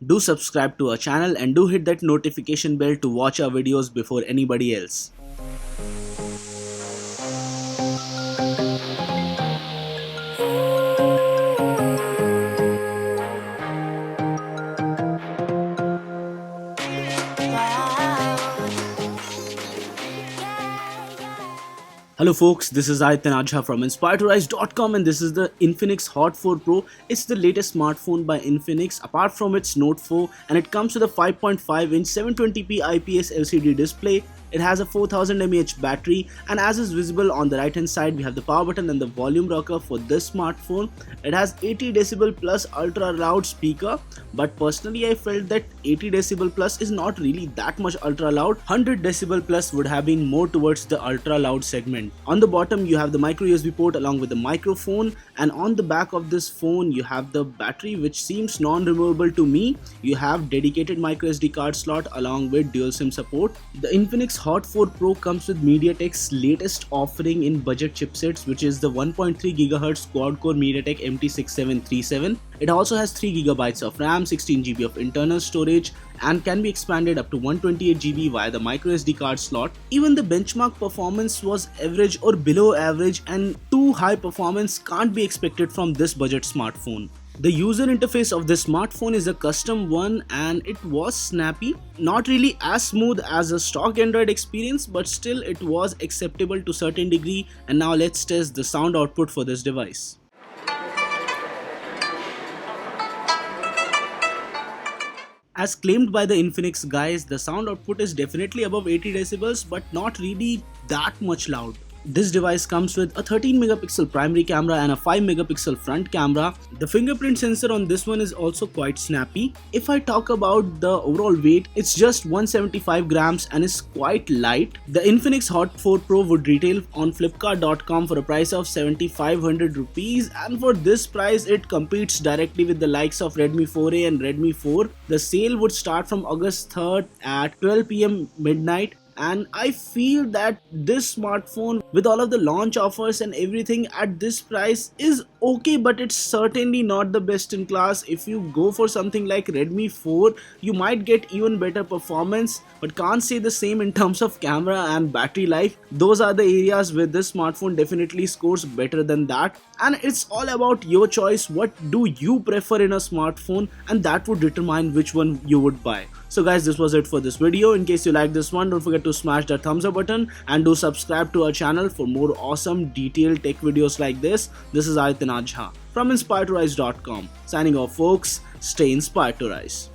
Do subscribe to our channel and do hit that notification bell to watch our videos before anybody else. Hello folks, this is Aditya Najha from InspiredToRise.com and this is the Infinix Hot 4 Pro. It's the latest smartphone by Infinix apart from its Note 4, and it comes with a 5.5-inch 720p IPS LCD display. It has a 4000 mAh battery, and as is visible on the right hand side, we have the power button and the volume rocker for this smartphone. It has 80 decibel plus ultra loud speaker, but personally I felt that 80 decibel plus is not really that much ultra loud. 100 decibel plus would have been more towards the ultra loud segment. On the bottom you have the micro USB port along with the microphone, and on the back of this phone you have the battery, which seems non-removable to me. You have dedicated micro SD card slot along with dual SIM support. The Infinix Hot 4 Pro comes with MediaTek's latest offering in budget chipsets, which is the 1.3 GHz quad-core MediaTek MT6737. It also has 3 GB of RAM, 16 GB of internal storage, and can be expanded up to 128 GB via the microSD card slot. Even the benchmark performance was average or below average, and too high performance can't be expected from this budget smartphone. The user interface of this smartphone is a custom one and it was snappy. Not really as smooth as a stock Android experience, but still it was acceptable to a certain degree. And now let's test the sound output for this device. As claimed by the Infinix guys, the sound output is definitely above 80 decibels, but not really that much loud. This device comes with a 13 megapixel primary camera and a 5 megapixel front camera. The fingerprint sensor on this one is also quite snappy. If I talk about the overall weight, it's just 175 grams and is quite light. The Infinix Hot 4 Pro would retail on flipkart.com for a price of 7500 rupees, and for this price it competes directly with the likes of Redmi 4A and Redmi 4. The sale would start from August 3rd at 12 PM midnight. And I feel that this smartphone, with all of the launch offers and everything at this price, is okay, but it's certainly not the best in class. If you go for something like Redmi 4, you might get even better performance, but can't say the same in terms of camera and battery life. Those are the areas where this smartphone definitely scores better than that. And it's all about your choice. What do you prefer in a smartphone? And that would determine which one you would buy. So guys, this was it for this video. In case you like this one, don't forget to smash that thumbs up button and do subscribe to our channel for more awesome detailed tech videos like this. This is Aditya Najha from InspiredToRise.com. Signing off folks, stay inspired to rise.